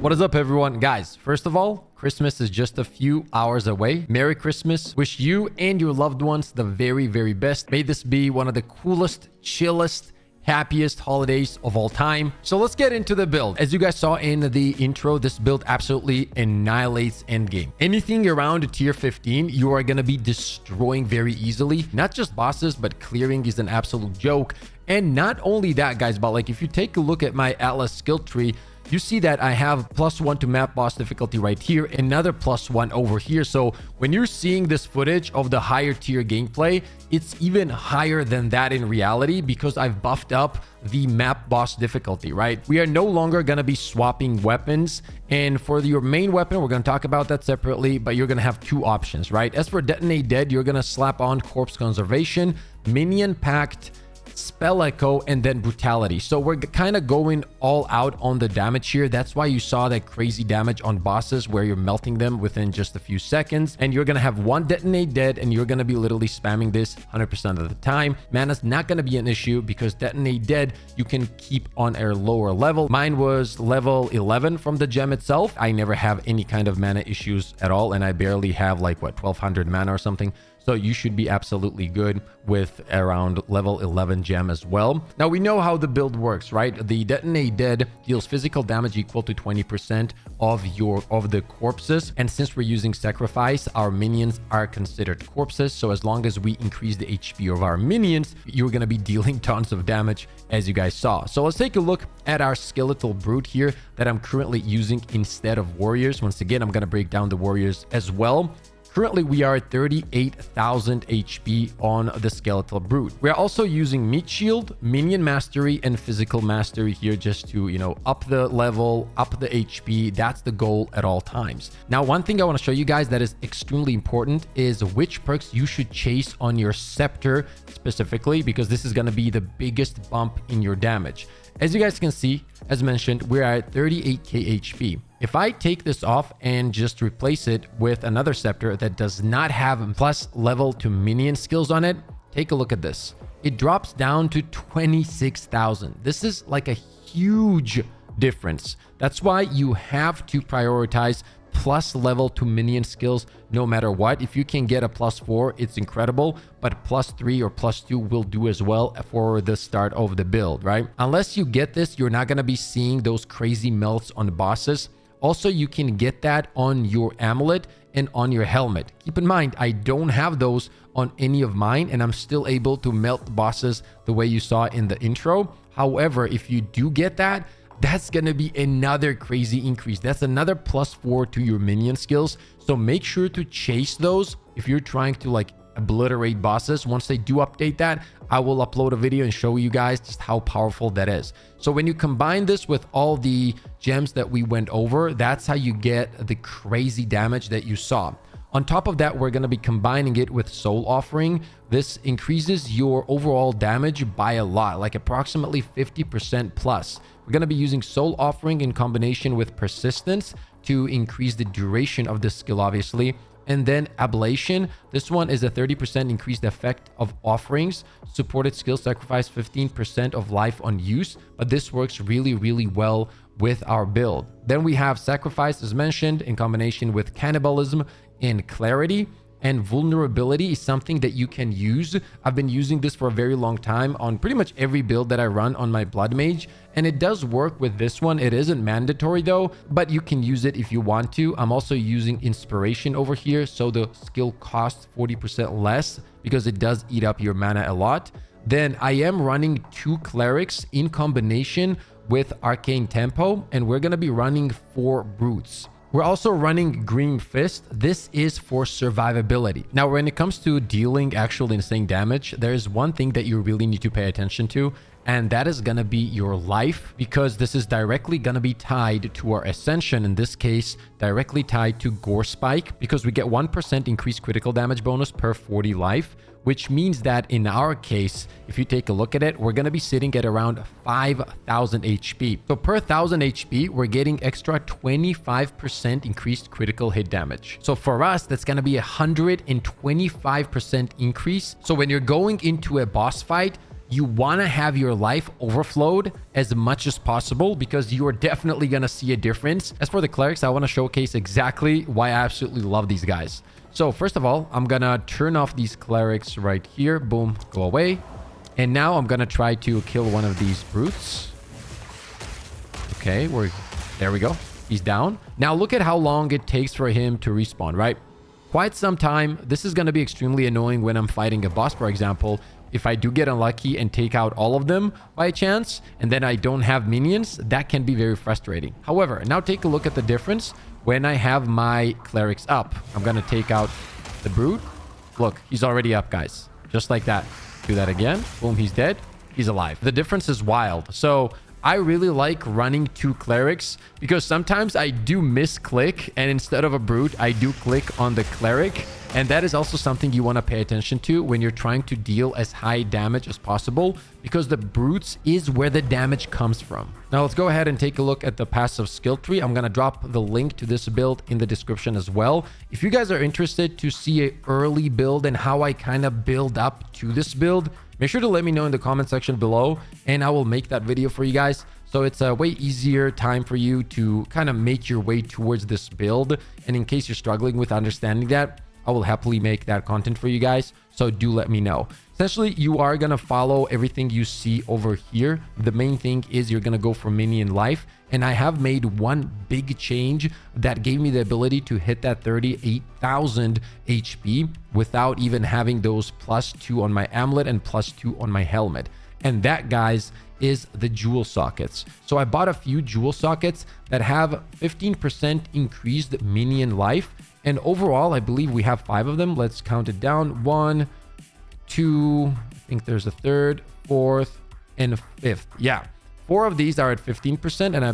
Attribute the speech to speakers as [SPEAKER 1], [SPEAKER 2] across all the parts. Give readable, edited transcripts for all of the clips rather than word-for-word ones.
[SPEAKER 1] What is up, everyone? Guys, first of all, Christmas is just a few hours away. Merry Christmas. Wish you and your loved ones the very, very best. May this be one of the coolest, chillest, happiest holidays of all time. So let's get into the build. As you guys saw in the intro, this build absolutely annihilates Endgame. Anything around tier 15, you are going to be destroying very easily. Not just bosses, but clearing is an absolute joke. And not only that, guys, but like if you take a look at my Atlas skill tree, you see that I have +1 to map boss difficulty right here, another +1 over here. So when you're seeing this footage of the higher tier gameplay, it's even higher than that in reality because I've buffed up the map boss difficulty, right? We are no longer going to be swapping weapons. And for your main weapon, we're going to talk about that separately, but you're going to have two options, right? As for Detonate Dead, you're going to slap on Corpse Conservation, Minion Pact, Spell Echo, and then Brutality. So we're kind of going all out on the damage here. That's why you saw that crazy damage on bosses where you're melting them within just a few seconds. And you're going to have one Detonate Dead, and you're going to be literally spamming this 100% of the time. Mana's not going to be an issue because Detonate Dead you can keep on a lower level. Mine was level 11 from the gem itself. I never have any kind of mana issues at all, and I barely have like what, 1200 mana or something. So you should be absolutely good with around level 11 gem as well. Now we know how the build works, right? The Detonate Dead deals physical damage equal to 20% of the corpses. And since we're using Sacrifice, our minions are considered corpses. So as long as we increase the HP of our minions, you're going to be dealing tons of damage, as you guys saw. So let's take a look at our skeletal brute here that I'm currently using instead of warriors. Once again, I'm going to break down the warriors as well. Currently, we are at 38,000 HP on the Skeletal Brute. We are also using Meat Shield, Minion Mastery, and Physical Mastery here just to, up the level, up the HP. That's the goal at all times. Now, one thing I want to show you guys that is extremely important is which perks you should chase on your Scepter specifically, because this is going to be the biggest bump in your damage. As you guys can see, as mentioned, we're at 38k HP. If I take this off and just replace it with another scepter that does not have plus level to minion skills on it, take a look at this. It drops down to 26,000. This is like a huge difference. That's why you have to prioritize plus level to minion skills no matter what. If you can get a +4, it's incredible, but +3 or +2 will do as well for the start of the build, right? Unless you get this, you're not going to be seeing those crazy melts on the bosses. Also, you can get that on your amulet and on your helmet. Keep in mind, I don't have those on any of mine, and I'm still able to melt the bosses the way you saw in the intro. However, if you do get that, that's going to be another crazy increase. That's another +4 to your minion skills. So make sure to chase those if you're trying to like obliterate bosses. Once they do update that, I will upload a video and show you guys just how powerful that is. So when you combine this with all the gems that we went over, that's how you get the crazy damage that you saw. On top of that, we're going to be combining it with Soul Offering. This increases your overall damage by a lot, like approximately 50% plus. We're going to be using Soul Offering in combination with Persistence to increase the duration of the skill, obviously. And then Ablation. This one is a 30% increased effect of offerings. Supported skill sacrifice 15% of life on use. But this works really, really well with our build. Then we have Sacrifice, as mentioned, in combination with Cannibalism and Clarity. And Vulnerability is something that you can use. I've been using this for a very long time on pretty much every build that I run on my Blood Mage, and it does work with this one. It isn't mandatory though, but you can use it if you want to. I'm also using Inspiration over here, so the skill costs 40% less because it does eat up your mana a lot. Then I am running 2 Clerics in combination with Arcane Tempo, and we're going to be running 4 Brutes. We're also running Green Fist. This is for survivability. Now, when it comes to dealing actual insane damage, there is one thing that you really need to pay attention to, and that is going to be your life, because this is directly going to be tied to our Ascension, in this case, directly tied to Gore Spike, because we get 1% increased critical damage bonus per 40 life, which means that in our case, if you take a look at it, we're going to be sitting at around 5,000 HP. So per 1,000 HP, we're getting extra 25% increased critical hit damage. So for us, that's going to be 125% increase. So when you're going into a boss fight, you want to have your life overflowed as much as possible because you are definitely going to see a difference. As for the clerics, I want to showcase exactly why I absolutely love these guys. So first of all, I'm going to turn off these clerics right here. Boom, go away. And now I'm going to try to kill one of these brutes. Okay, there we go. He's down. Now look at how long it takes for him to respawn, right? Quite some time. This is going to be extremely annoying when I'm fighting a boss, for example. If I do get unlucky and take out all of them by chance, and then I don't have minions, that can be very frustrating. However, now take a look at the difference when I have my clerics up. I'm going to take out the brute. Look, he's already up, guys. Just like that. Do that again. Boom, he's dead. He's alive. The difference is wild. So I really like running 2 clerics because sometimes I do misclick, and instead of a brute, I do click on the cleric. And that is also something you want to pay attention to when you're trying to deal as high damage as possible, because the brutes is where the damage comes from. Now let's go ahead and take a look at the passive skill tree. I'm going to drop the link to this build in the description as well. If you guys are interested to see an early build and how I kind of build up to this build, make sure to let me know in the comment section below, and I will make that video for you guys. So it's a way easier time for you to kind of make your way towards this build. And in case you're struggling with understanding that, I will happily make that content for you guys. So do let me know. Essentially, you are going to follow everything you see over here. The main thing is you're going to go for minion life. And I have made one big change that gave me the ability to hit that 38,000 HP without even having those +2 on my amulet and +2 on my helmet. And that, guys, is the jewel sockets. So I bought a few jewel sockets that have 15% increased minion life. And overall, I believe we have 5 of them. Let's count it down. 1, 2, I think there's a 3rd, 4th, and 5th. Yeah. 4 of these are at 15%, and I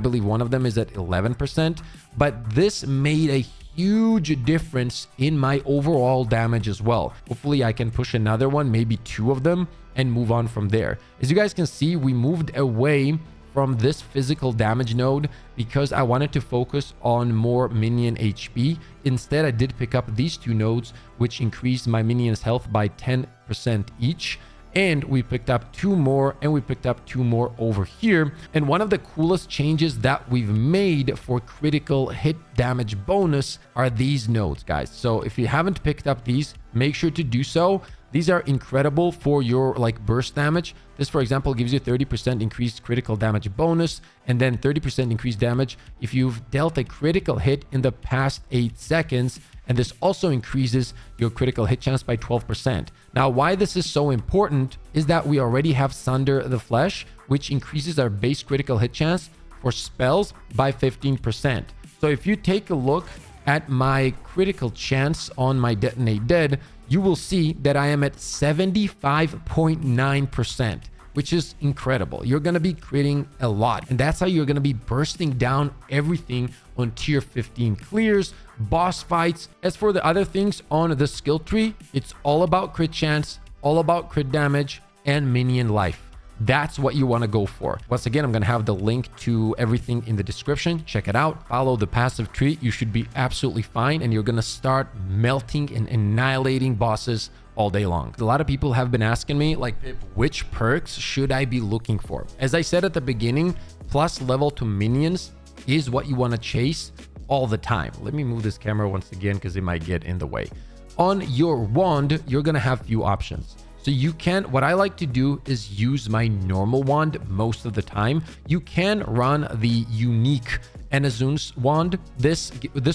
[SPEAKER 1] believe one of them is at 11%. But this made a huge difference in my overall damage as well. Hopefully I can push another one, maybe 2 of them, and move on from there. As you guys can see, we moved away from this physical damage node because I wanted to focus on more minion HP. Instead, I did pick up these 2 nodes, which increased my minions health by 10% each. And we picked up 2 more, and we picked up 2 more over here. And one of the coolest changes that we've made for critical hit damage bonus are these nodes, guys. So if you haven't picked up these, make sure to do so. These are incredible for your burst damage. This, for example, gives you 30% increased critical damage bonus, and then 30% increased damage if you've dealt a critical hit in the past 8 seconds. And this also increases your critical hit chance by 12%. Now, why this is so important is that we already have Sunder the Flesh, which increases our base critical hit chance for spells by 15%. So if you take a look at my critical chance on my Detonate Dead, you will see that I am at 75.9%, which is incredible. You're going to be critting a lot, and that's how you're going to be bursting down everything on tier 15 clears, boss fights. As for the other things on the skill tree, it's all about crit chance, all about crit damage, and minion life. That's what you want to go for. Once again, I'm going to have the link to everything in the description. Check it out. Follow the passive tree. You should be absolutely fine, and you're going to start melting and annihilating bosses all day long. A lot of people have been asking me, like, which perks should I be looking for? As I said at the beginning, plus level to minions is what you want to chase all the time. Let me move this camera once again because it might get in the way. On your wand, you're going to have few options. So you can, what I like to do is use my normal wand most of the time. You can run the unique Enazun's wand. This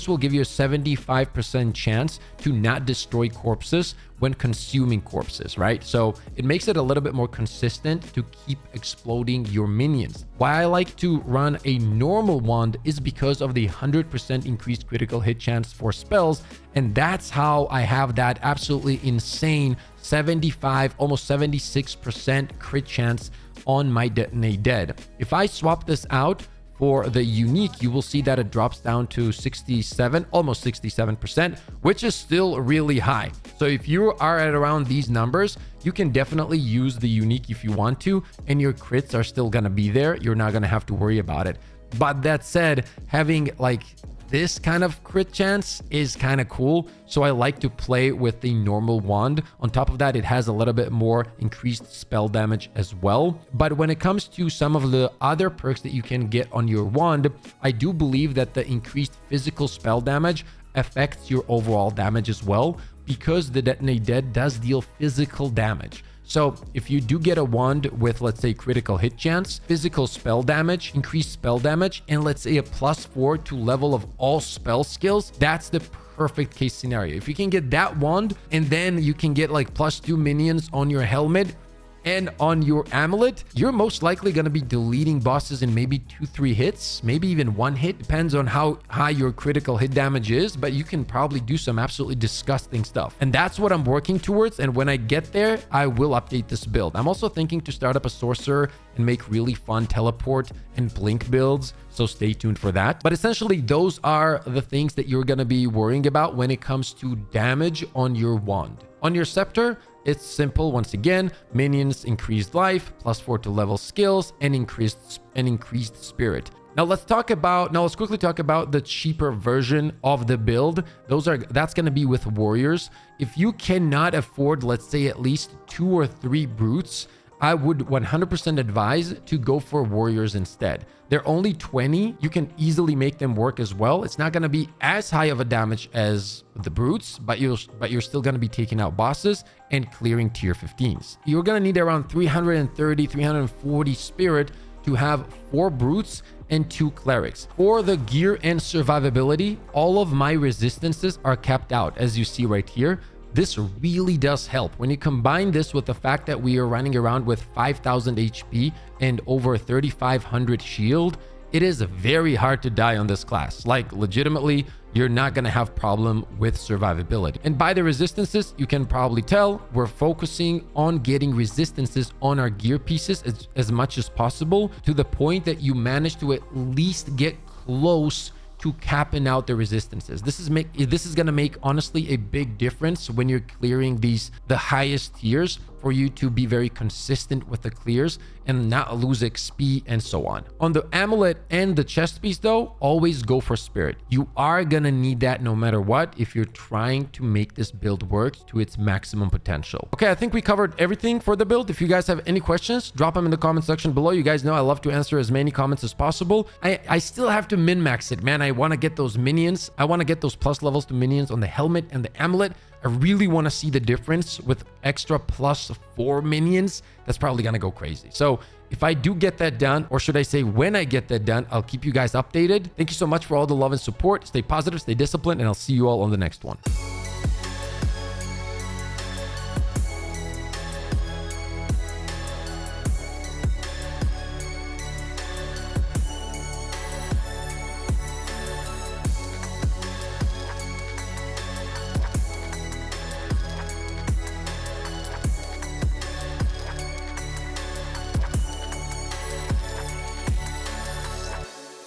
[SPEAKER 1] will give you a 75% chance to not destroy corpses when consuming corpses, right? So it makes it a little bit more consistent to keep exploding your minions. Why I like to run a normal wand is because of the 100% increased critical hit chance for spells, and that's how I have that absolutely insane 75, almost 76% crit chance on my Detonate Dead. If I swap this out for the unique, you will see that it drops down to 67, almost 67%, which is still really high. So if you are at around these numbers, you can definitely use the unique if you want to, and your crits are still gonna be there. You're not gonna have to worry about it. But that said, having like this kind of crit chance is kind of cool. So I like to play with the normal wand. On top of that, it has a little bit more increased spell damage as well. But when it comes to some of the other perks that you can get on your wand, I do believe that the increased physical spell damage affects your overall damage as well, because the Detonate Dead does deal physical damage. So if you do get a wand with, let's say, critical hit chance, physical spell damage, increased spell damage, and let's say a +4 to level of all spell skills, that's the perfect case scenario. If you can get that wand and then you can get like +2 minions on your helmet and on your amulet, you're most likely going to be deleting bosses in maybe 2-3 hits, maybe even 1 hit. Depends on how high your critical hit damage is, but you can probably do some absolutely disgusting stuff. And that's what I'm working towards. And when I get there, I will update this build. I'm also thinking to start up a sorcerer and make really fun teleport and blink builds, so stay tuned for that. But essentially, those are the things that you're going to be worrying about when it comes to damage on your wand. On your scepter, it's simple. Once again, minions, increased life, +4 to level skills, and increased spirit. Now let's quickly talk about the cheaper version of the build. That's going to be with warriors. If you cannot afford, let's say, at least 2 or 3 brutes, I would 100% advise to go for warriors instead. They're only 20. You can easily make them work as well. It's not going to be as high of a damage as the brutes, but you're still going to be taking out bosses and clearing tier 15s. You're going to need around 330, 340 spirit to have 4 brutes and 2 clerics. For the gear and survivability, all of my resistances are capped out, as you see right here. This really does help. When you combine this with the fact that we are running around with 5,000 HP and over 3,500 shield, it is very hard to die on this class. Like, legitimately, you're not going to have problem with survivability. And by the resistances, you can probably tell we're focusing on getting resistances on our gear pieces as much as possible, to the point that you manage to at least get close to capping out the resistances. This is going to make honestly a big difference when you're clearing the highest tiers, for you to be very consistent with the clears and not lose XP and so on. On the amulet and the chest piece though, always go for spirit. You are gonna need that no matter what if you're trying to make this build work to its maximum potential. Okay, I think we covered everything for the build. If you guys have any questions, drop them in the comment section below. You guys know I love to answer as many comments as possible. I still have to min-max it, man. I want to get those minions. I want to get those plus levels to minions on the helmet and the amulet. I really want to see the difference with extra +4 minions. That's probably going to go crazy. So if I do get that done, or should I say when I get that done, I'll keep you guys updated. Thank you so much for all the love and support. Stay positive, stay disciplined, and I'll see you all on the next one.